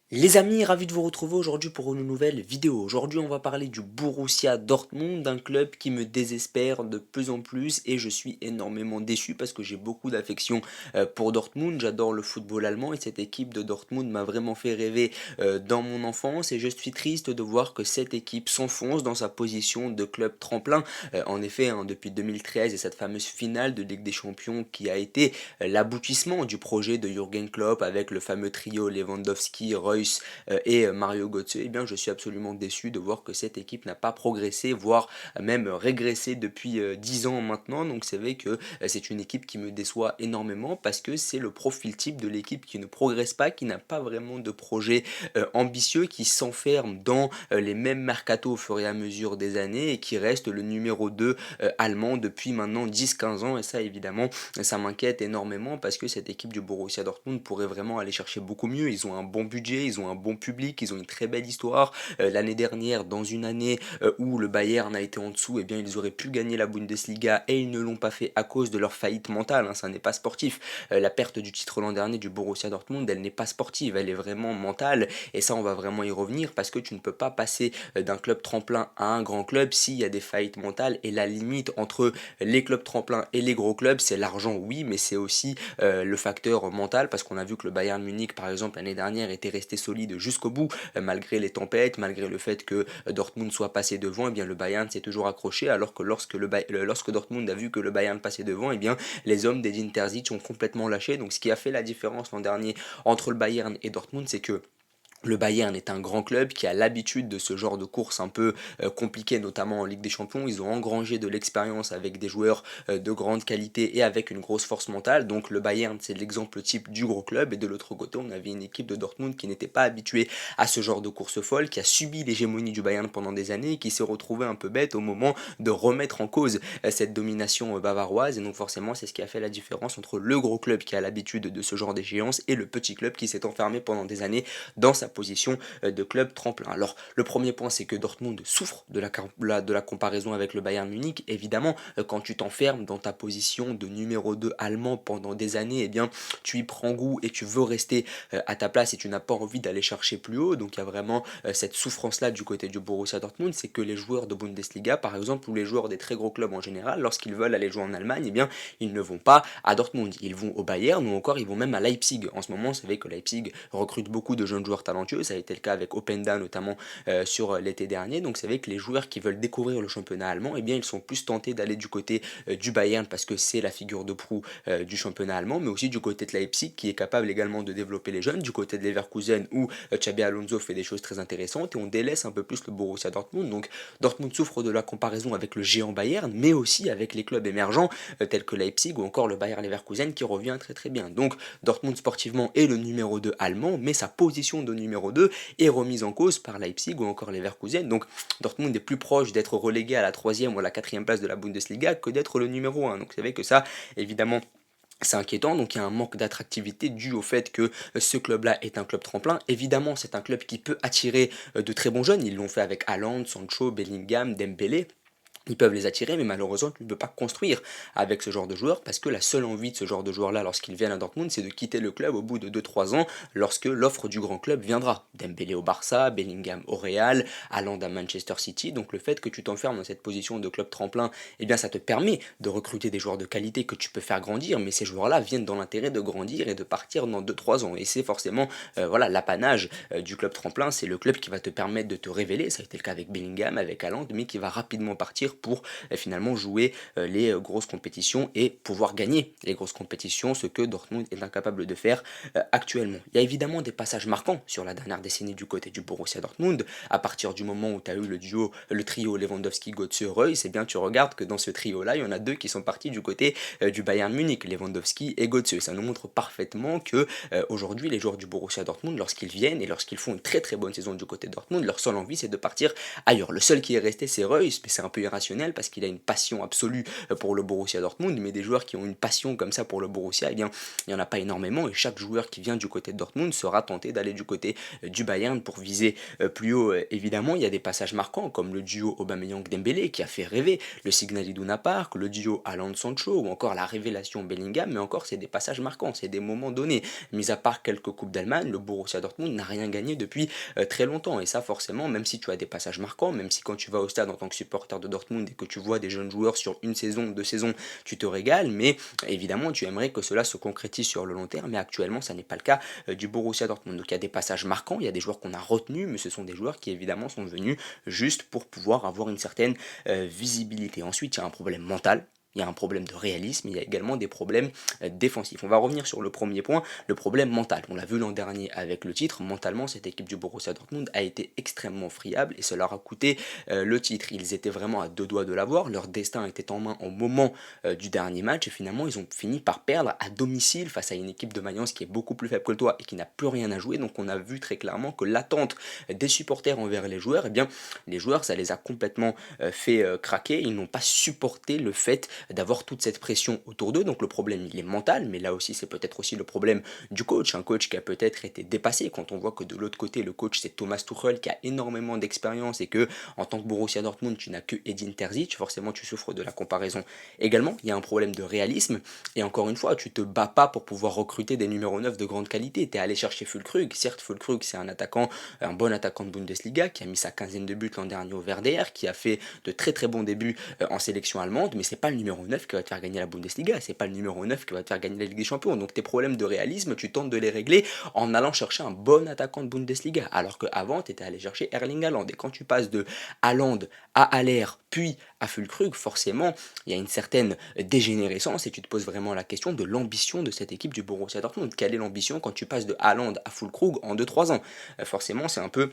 Les amis, ravi de vous retrouver aujourd'hui pour une nouvelle vidéo. Aujourd'hui, on va parler du Borussia Dortmund, d'un club qui me désespère de plus en plus et je suis énormément déçu parce que j'ai beaucoup d'affection pour Dortmund. J'adore le football allemand et cette équipe de Dortmund m'a vraiment fait rêver dans mon enfance et je suis triste de voir que cette équipe s'enfonce dans sa position de club tremplin. En effet, depuis 2013 et cette fameuse finale de Ligue des Champions qui a été l'aboutissement du projet de Jürgen Klopp avec le fameux trio Lewandowski, Reus et Mario Götze, eh bien je suis absolument déçu de voir que cette équipe n'a pas progressé, voire même régressé depuis 10 ans maintenant. Donc c'est vrai que c'est une équipe qui me déçoit énormément parce que c'est le profil type de l'équipe qui ne progresse pas, qui n'a pas vraiment de projet ambitieux, qui s'enferme dans les mêmes mercato au fur et à mesure des années et qui reste le numéro 2 allemand depuis maintenant 10-15 ans. Et ça évidemment ça m'inquiète énormément parce que cette équipe du Borussia Dortmund pourrait vraiment aller chercher beaucoup mieux. Ils ont un bon budget, ils ont un bon public, ils ont une très belle histoire. L'année dernière, dans une année où le Bayern a été en dessous, eh bien ils auraient pu gagner la Bundesliga et ils ne l'ont pas fait à cause de leur faillite mentale. Ça n'est pas sportif. La perte du titre l'an dernier du Borussia Dortmund, elle n'est pas sportive, elle est vraiment mentale. Et ça, on va vraiment y revenir parce que tu ne peux pas passer d'un club tremplin à un grand club s'il y a des faillites mentales. Et la limite entre les clubs tremplins et les gros clubs, c'est l'argent, oui, mais c'est aussi le facteur mental, parce qu'on a vu que le Bayern Munich, par exemple, l'année dernière, était resté solide jusqu'au bout, malgré les tempêtes, malgré le fait que Dortmund soit passé devant, et bien le Bayern s'est toujours accroché, alors que lorsque Dortmund a vu que le Bayern passait devant, et bien les hommes d'Edin Terzic ont complètement lâché. Donc ce qui a fait la différence l'an dernier entre le Bayern et Dortmund, c'est que le Bayern est un grand club qui a l'habitude de ce genre de courses un peu compliquées, notamment en Ligue des Champions. Ils ont engrangé de l'expérience avec des joueurs de grande qualité et avec une grosse force mentale. Donc le Bayern, c'est l'exemple type du gros club. Et de l'autre côté, on avait une équipe de Dortmund qui n'était pas habituée à ce genre de course folle, qui a subi l'hégémonie du Bayern pendant des années et qui s'est retrouvée un peu bête au moment de remettre en cause cette domination bavaroise. Et donc forcément, c'est ce qui a fait la différence entre le gros club qui a l'habitude de ce genre d'échéance et le petit club qui s'est enfermé pendant des années dans sa position de club tremplin. Alors le premier point, c'est que Dortmund souffre de la comparaison avec le Bayern Munich. Évidemment, quand tu t'enfermes dans ta position de numéro 2 allemand pendant des années, eh bien tu y prends goût et tu veux rester à ta place et tu n'as pas envie d'aller chercher plus haut. Donc il y a vraiment cette souffrance-là du côté du Borussia Dortmund, c'est que les joueurs de Bundesliga, par exemple, ou les joueurs des très gros clubs en général, lorsqu'ils veulent aller jouer en Allemagne, eh bien ils ne vont pas à Dortmund, ils vont au Bayern ou encore ils vont même à Leipzig. En ce moment, vous savez que Leipzig recrute beaucoup de jeunes joueurs talentueux, ça a été le cas avec Openda notamment sur l'été dernier. Donc c'est vrai que les joueurs qui veulent découvrir le championnat allemand, eh bien ils sont plus tentés d'aller du côté du Bayern parce que c'est la figure de proue du championnat allemand, mais aussi du côté de Leipzig qui est capable également de développer les jeunes, du côté de Leverkusen où Xabi Alonso fait des choses très intéressantes et on délaisse un peu plus le Borussia Dortmund. Donc Dortmund souffre de la comparaison avec le géant Bayern, mais aussi avec les clubs émergents tels que Leipzig ou encore le Bayer Leverkusen qui revient très très bien. Donc Dortmund sportivement est le numéro 2 allemand, mais sa position de numéro 2 est remise en cause par Leipzig ou encore Leverkusen. Donc Dortmund est plus proche d'être relégué à la troisième ou à la quatrième place de la Bundesliga que d'être le numéro 1. Donc vous savez que ça, évidemment, c'est inquiétant, donc il y a un manque d'attractivité dû au fait que ce club-là est un club tremplin. Évidemment, c'est un club qui peut attirer de très bons jeunes. Ils l'ont fait avec Haaland, Sancho, Bellingham, Dembélé. Ils peuvent les attirer, mais malheureusement, tu ne peux pas construire avec ce genre de joueurs parce que la seule envie de ce genre de joueurs-là, lorsqu'ils viennent à Dortmund, c'est de quitter le club au bout de 2-3 ans lorsque l'offre du grand club viendra. Dembélé au Barça, Bellingham au Real, Haaland à Manchester City. Donc le fait que tu t'enfermes dans cette position de club tremplin, eh bien ça te permet de recruter des joueurs de qualité que tu peux faire grandir, mais ces joueurs-là viennent dans l'intérêt de grandir et de partir dans 2-3 ans. Et c'est forcément voilà l'apanage du club tremplin, c'est le club qui va te permettre de te révéler. Ça a été le cas avec Bellingham, avec Haaland, mais qui va rapidement partir pour finalement jouer les grosses compétitions et pouvoir gagner les grosses compétitions, ce que Dortmund est incapable de faire actuellement. Il y a évidemment des passages marquants sur la dernière décennie du côté du Borussia Dortmund. À partir du moment où tu as eu le trio Lewandowski, Götze, Reus, et bien tu regardes que dans ce trio-là, il y en a deux qui sont partis du côté du Bayern Munich, Lewandowski et Götze. Ça nous montre parfaitement que aujourd'hui, les joueurs du Borussia Dortmund, lorsqu'ils viennent et lorsqu'ils font une très très bonne saison du côté de Dortmund, leur seule envie c'est de partir ailleurs. Le seul qui est resté c'est Reus, mais c'est un peu irrationnel rationnel parce qu'il a une passion absolue pour le Borussia Dortmund, mais des joueurs qui ont une passion comme ça pour le Borussia, eh bien, il n'y en a pas énormément et chaque joueur qui vient du côté de Dortmund sera tenté d'aller du côté du Bayern pour viser plus haut. Évidemment, il y a des passages marquants comme le duo Aubameyang-Dembélé qui a fait rêver, le Signal Iduna Park, le duo Haaland-Sancho ou encore la révélation Bellingham, mais encore c'est des passages marquants, c'est des moments donnés. Mis à part quelques coupes d'Allemagne, le Borussia Dortmund n'a rien gagné depuis très longtemps et ça forcément, même si tu as des passages marquants, même si quand tu vas au stade en tant que supporter de Dortmund et que tu vois des jeunes joueurs sur une saison, 2 saisons, tu te régales, mais évidemment tu aimerais que cela se concrétise sur le long terme, mais actuellement ça n'est pas le cas du Borussia Dortmund. Donc il y a des passages marquants, il y a des joueurs qu'on a retenus, mais ce sont des joueurs qui évidemment sont venus juste pour pouvoir avoir une certaine visibilité. Ensuite, il y a un problème mental. Il y a un problème de réalisme, il y a également des problèmes défensifs. On va revenir sur le premier point, le problème mental. On l'a vu l'an dernier avec le titre, mentalement cette équipe du Borussia Dortmund a été extrêmement friable et cela leur a coûté le titre. Ils étaient vraiment à 2 doigts de l'avoir, leur destin était en main au moment du dernier match et finalement ils ont fini par perdre à domicile face à une équipe de Mayence qui est beaucoup plus faible que toi et qui n'a plus rien à jouer. Donc on a vu très clairement que l'attente des supporters envers les joueurs, eh bien les joueurs ça les a complètement fait craquer, ils n'ont pas supporté le fait d'avoir toute cette pression autour d'eux. Donc le problème il est mental, mais là aussi c'est peut-être aussi le problème du coach, un coach qui a peut-être été dépassé quand on voit que de l'autre côté le coach c'est Thomas Tuchel qui a énormément d'expérience et que en tant que Borussia Dortmund tu n'as que Edin Terzic, forcément tu souffres de la comparaison. Également il y a un problème de réalisme et encore une fois tu te bats pas pour pouvoir recruter des numéros 9 de grande qualité, tu es allé chercher Füllkrug, certes Füllkrug c'est un bon attaquant de Bundesliga qui a mis sa quinzaine de buts l'an dernier au Werder, qui a fait de très très bons débuts en sélection allemande, mais c'est pas le numéro 9 qui va te faire gagner la Bundesliga, c'est pas le numéro 9 qui va te faire gagner la Ligue des Champions. Donc tes problèmes de réalisme, tu tentes de les régler en allant chercher un bon attaquant de Bundesliga, alors qu'avant tu étais allé chercher Erling Haaland. Et quand tu passes de Haaland à Haller, puis à Füllkrug, forcément il y a une certaine dégénérescence et tu te poses vraiment la question de l'ambition de cette équipe du Borussia Dortmund. Quelle est l'ambition quand tu passes de Haaland à Füllkrug en 2-3 ans? Forcément c'est un peu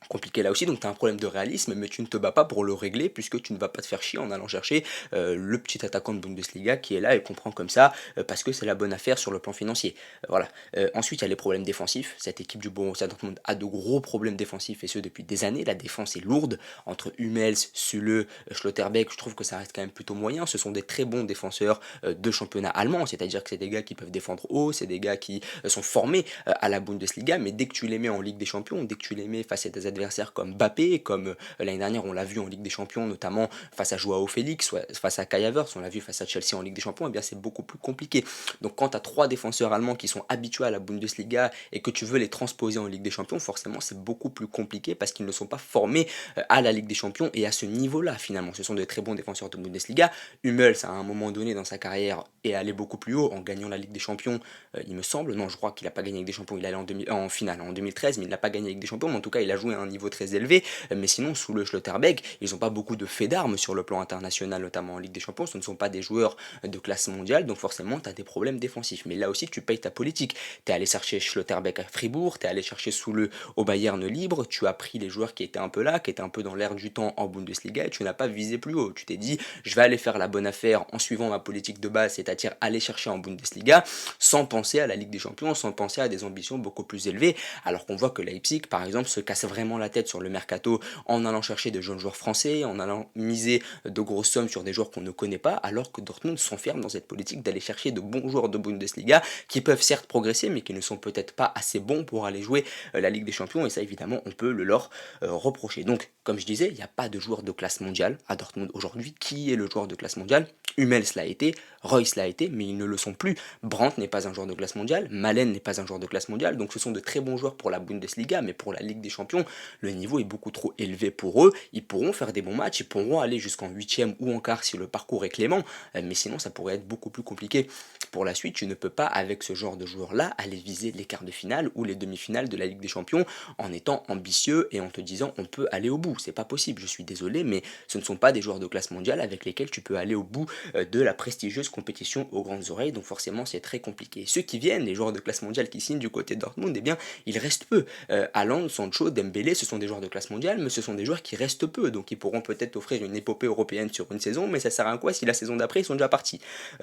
compliqué là aussi, donc tu as un problème de réalisme, mais tu ne te bats pas pour le régler, puisque tu ne vas pas te faire chier en allant chercher le petit attaquant de Bundesliga qui est là et comprend comme ça, parce que c'est la bonne affaire sur le plan financier. Voilà. Ensuite, il y a les problèmes défensifs. Cette équipe du Borussia Dortmund a de gros problèmes défensifs, et ce depuis des années. La défense est lourde, entre Hummels, Süle, Schlotterbeck, je trouve que ça reste quand même plutôt moyen. Ce sont des très bons défenseurs de championnat allemand, c'est-à-dire que c'est des gars qui peuvent défendre haut, c'est des gars qui sont formés à la Bundesliga, mais dès que tu les mets en Ligue des Champions, dès que tu les mets face à des adversaires comme Mbappé, comme l'année dernière on l'a vu en Ligue des Champions, notamment face à Joao Félix, face à Kai Havertz, on l'a vu face à Chelsea en Ligue des Champions, et bien c'est beaucoup plus compliqué. Donc quand tu as 3 défenseurs allemands qui sont habitués à la Bundesliga et que tu veux les transposer en Ligue des Champions, forcément c'est beaucoup plus compliqué parce qu'ils ne sont pas formés à la Ligue des Champions et à ce niveau-là finalement. Ce sont de très bons défenseurs de Bundesliga. Hummels à un moment donné dans sa carrière est allé beaucoup plus haut en gagnant la Ligue des Champions, il me semble. Non, je crois qu'il n'a pas gagné la Ligue des Champions, il est allé en finale en 2013, mais il n'a pas gagné la Ligue des Champions, mais en tout cas il a joué à un niveau très élevé. Mais sinon sous le Schlotterbeck ils n'ont pas beaucoup de faits d'armes sur le plan international, notamment en Ligue des Champions. Ce ne sont pas des joueurs de classe mondiale, donc forcément tu as des problèmes défensifs. Mais là aussi tu payes ta politique, tu es allé chercher Schlotterbeck à Fribourg, tu es allé chercher Soule au Bayern libre, tu as pris les joueurs qui étaient un peu là, qui étaient un peu dans l'air du temps en Bundesliga, et tu n'as pas visé plus haut. Tu t'es dit je vais aller faire la bonne affaire en suivant ma politique de base, c'est-à-dire aller chercher en Bundesliga sans penser à la Ligue des Champions, sans penser à des ambitions beaucoup plus élevées, alors qu'on voit que Leipzig par exemple se casse vraiment la tête sur le mercato en allant chercher de jeunes joueurs français, en allant miser de grosses sommes sur des joueurs qu'on ne connaît pas, alors que Dortmund s'enferme dans cette politique d'aller chercher de bons joueurs de Bundesliga qui peuvent certes progresser mais qui ne sont peut-être pas assez bons pour aller jouer la Ligue des Champions, et ça évidemment on peut le leur reprocher. Donc comme je disais, il n'y a pas de joueur de classe mondiale à Dortmund aujourd'hui. Qui est le joueur de classe mondiale? Hummels l'a été, Reus l'a été, mais ils ne le sont plus. Brandt n'est pas un joueur de classe mondiale, Malen n'est pas un joueur de classe mondiale, donc ce sont de très bons joueurs pour la Bundesliga, mais pour la Ligue des Champions, le niveau est beaucoup trop élevé pour eux. Ils pourront faire des bons matchs, ils pourront aller jusqu'en 8e ou en quart si le parcours est clément, mais sinon ça pourrait être beaucoup plus compliqué. Pour la suite, tu ne peux pas avec ce genre de joueurs-là aller viser les quarts de finale ou les demi-finales de la Ligue des Champions en étant ambitieux et en te disant on peut aller au bout. C'est pas possible, je suis désolé, mais ce ne sont pas des joueurs de classe mondiale avec lesquels tu peux aller au bout de la prestigieuse compétition aux grandes oreilles, donc forcément c'est très compliqué. Ceux qui viennent, les joueurs de classe mondiale qui signent du côté de Dortmund, eh bien il reste peu. Haaland, Sancho, Dembélé, ce sont des joueurs de classe mondiale, mais ce sont des joueurs qui restent peu, donc ils pourront peut-être offrir une épopée européenne sur une saison, mais ça sert à quoi si la saison d'après ils sont déjà partis?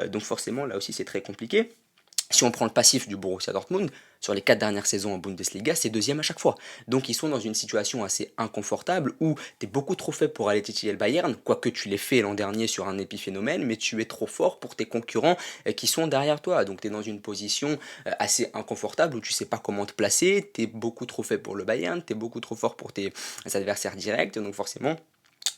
Donc forcément là aussi c'est très compliqué. Si on prend le passif du Borussia Dortmund, sur les 4 dernières saisons en Bundesliga, c'est deuxième à chaque fois. Donc ils sont dans une situation assez inconfortable où tu es beaucoup trop faible pour aller titiller le Bayern, quoique tu l'aies fait l'an dernier sur un épiphénomène, mais tu es trop fort pour tes concurrents qui sont derrière toi. Donc tu es dans une position assez inconfortable où tu sais pas comment te placer, tu es beaucoup trop faible pour le Bayern, tu es beaucoup trop fort pour tes adversaires directs, donc forcément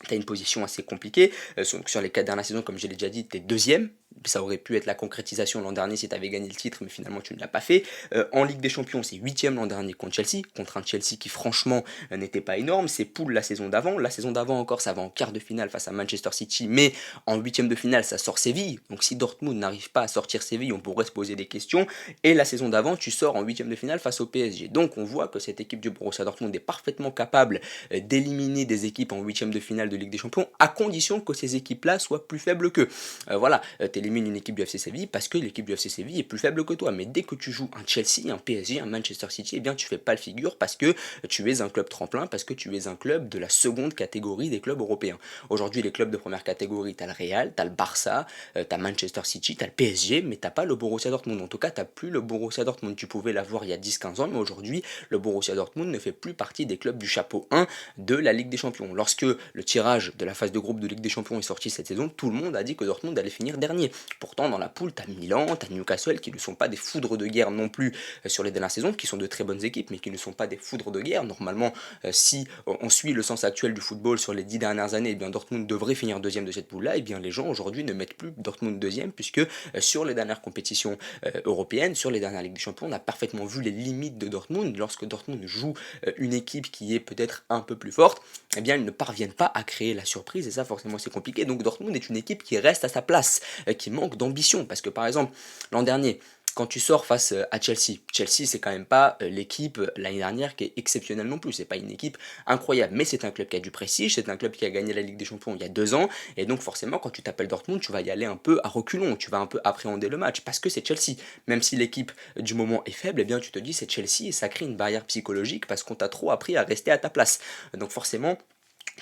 tu as une position assez compliquée. Sur les 4 dernières saisons, comme je l'ai déjà dit, tu es deuxième. Ça aurait pu être la concrétisation l'an dernier si tu avais gagné le titre, mais finalement tu ne l'as pas fait. En Ligue des Champions, c'est huitième l'an dernier contre Chelsea, contre un Chelsea qui franchement n'était pas énorme. C'est poule la saison d'avant. La saison d'avant encore, ça va en quart de finale face à Manchester City, mais en huitième de finale, ça sort Séville. Donc si Dortmund n'arrive pas à sortir Séville, on pourrait se poser des questions. Et la saison d'avant, tu sors en huitième de finale face au PSG. Donc on voit que cette équipe du Borussia Dortmund est parfaitement capable d'éliminer des équipes en huitième de finale de Ligue des Champions, à condition que ces équipes-là soient plus faibles qu'eux. Voilà, t'élimines une équipe du FC Séville parce que l'équipe du FC Séville est plus faible que toi. Mais dès que tu joues un Chelsea, un PSG, un Manchester City, eh bien tu fais pas le figure parce que tu es un club tremplin, parce que tu es un club de la seconde catégorie des clubs européens. Aujourd'hui, les clubs de première catégorie, t'as le Real, t'as le Barça, t'as Manchester City, t'as le PSG, mais t'as pas le Borussia Dortmund. En tout cas, t'as plus le Borussia Dortmund. Tu pouvais l'avoir il y a 10-15 ans, mais aujourd'hui, le Borussia Dortmund ne fait plus partie des clubs du chapeau 1 de la Ligue des Champions. Lorsque le tirage de la phase de groupe de Ligue des Champions est sorti cette saison, tout le monde a dit que Dortmund allait finir dernier. Pourtant, dans la poule, t'as Milan, t'as Newcastle, qui ne sont pas des foudres de guerre non plus sur les dernières saisons, qui sont de très bonnes équipes, mais qui ne sont pas des foudres de guerre. Normalement, si on suit le sens actuel du football sur les 10 dernières années, eh bien Dortmund devrait finir deuxième de cette poule-là. Et bien les gens aujourd'hui ne mettent plus Dortmund deuxième, puisque sur les dernières compétitions européennes, sur les dernières Ligues des Champions, on a parfaitement vu les limites de Dortmund. Lorsque Dortmund joue une équipe qui est peut-être un peu plus forte, eh bien ils ne parviennent pas à créer la surprise, et ça forcément c'est compliqué. Donc Dortmund est une équipe qui reste à sa place, qui manque d'ambition, parce que par exemple l'an dernier, quand tu sors face à Chelsea, Chelsea c'est quand même pas l'équipe l'année dernière qui est exceptionnelle non plus, c'est pas une équipe incroyable, mais c'est un club qui a du prestige, c'est un club qui a gagné la Ligue des Champions il y a 2 ans, et donc forcément quand tu t'appelles Dortmund, tu vas y aller un peu à reculons, tu vas un peu appréhender le match, parce que c'est Chelsea, même si l'équipe du moment est faible, eh bien tu te dis c'est Chelsea, et ça crée une barrière psychologique, parce qu'on t'a trop appris à rester à ta place, donc forcément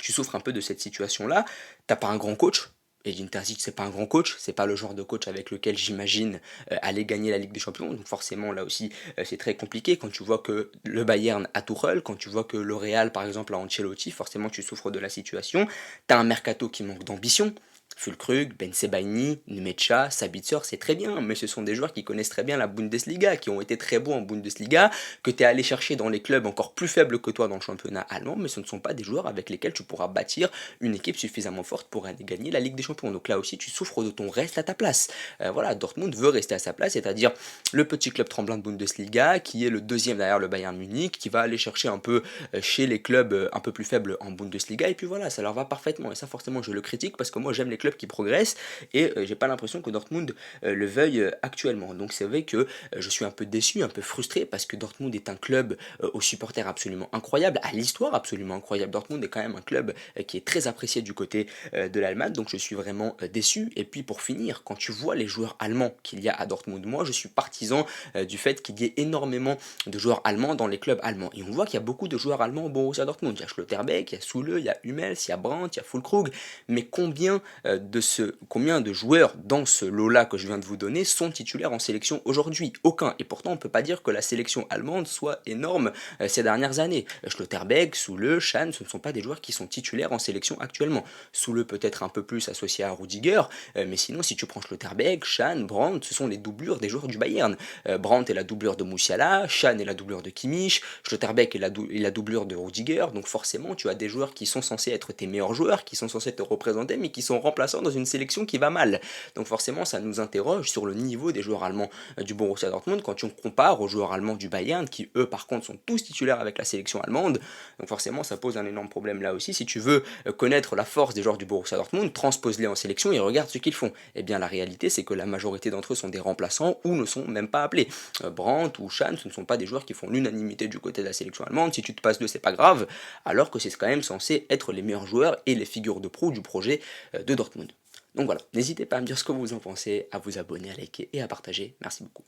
tu souffres un peu de cette situation-là, t'as pas un grand coach. Edin Terzic, c'est pas un grand coach, c'est pas le genre de coach avec lequel j'imagine aller gagner la Ligue des Champions. Donc forcément là aussi c'est très compliqué quand tu vois que le Bayern a Tuchel, quand tu vois que le Real par exemple a Ancelotti, forcément tu souffres de la situation. T'as un mercato qui manque d'ambition. Füllkrug, Ben Sebaini, Nmecha, Sabitzer, c'est très bien, mais ce sont des joueurs qui connaissent très bien la Bundesliga, qui ont été très bons en Bundesliga, que tu es allé chercher dans les clubs encore plus faibles que toi dans le championnat allemand, mais ce ne sont pas des joueurs avec lesquels tu pourras bâtir une équipe suffisamment forte pour aller gagner la Ligue des Champions. Donc là aussi, tu souffres de ton reste à ta place. Voilà, Dortmund veut rester à sa place, c'est-à-dire le petit club tremblant de Bundesliga, qui est le deuxième derrière le Bayern Munich, qui va aller chercher un peu chez les clubs un peu plus faibles en Bundesliga, et puis voilà, ça leur va parfaitement. Et ça, forcément, je le critique parce que moi, j'aime les clubs qui progressent et j'ai pas l'impression que Dortmund le veuille actuellement. Donc c'est vrai que je suis un peu déçu, un peu frustré parce que Dortmund est un club aux supporters absolument incroyable, à l'histoire absolument incroyable. Dortmund est quand même un club qui est très apprécié du côté de l'Allemagne, donc je suis vraiment déçu. Et puis pour finir, quand tu vois les joueurs allemands qu'il y a à Dortmund, moi je suis partisan du fait qu'il y ait énormément de joueurs allemands dans les clubs allemands. Et on voit qu'il y a beaucoup de joueurs allemands au Borussia Dortmund. Il y a Schlotterbeck, il y a Soule, il y a Hummels, il y a Brandt, il y a Füllkrug, mais combien de joueurs dans ce lot-là que je viens de vous donner sont titulaires en sélection aujourd'hui? Aucun. Et pourtant, on ne peut pas dire que la sélection allemande soit énorme ces dernières années. Schlotterbeck, Soule, Schahn, ce ne sont pas des joueurs qui sont titulaires en sélection actuellement. Soule peut-être un peu plus associé à Rudiger, mais sinon, si tu prends Schlotterbeck, Schahn, Brandt, ce sont les doublures des joueurs du Bayern. Brandt est la doublure de Musiala, Schahn est la doublure de Kimmich, Schlotterbeck est la doublure de Rudiger, donc forcément, tu as des joueurs qui sont censés être tes meilleurs joueurs, qui sont censés te représenter, mais qui sont remplaçants dans une sélection qui va mal. Donc forcément, ça nous interroge sur le niveau des joueurs allemands du Borussia Dortmund quand on compare aux joueurs allemands du Bayern, qui eux par contre sont tous titulaires avec la sélection allemande. Donc forcément, ça pose un énorme problème là aussi. Si tu veux connaître la force des joueurs du Borussia Dortmund, transpose-les en sélection et regarde ce qu'ils font. Eh bien la réalité, c'est que la majorité d'entre eux sont des remplaçants ou ne sont même pas appelés. Brandt ou Schahn, ce ne sont pas des joueurs qui font l'unanimité du côté de la sélection allemande. Si tu te passes d'eux, c'est pas grave, alors que c'est quand même censé être les meilleurs joueurs et les figures de proue du projet de Dortmund. Donc voilà, n'hésitez pas à me dire ce que vous en pensez, à vous abonner, à liker et à partager. Merci beaucoup.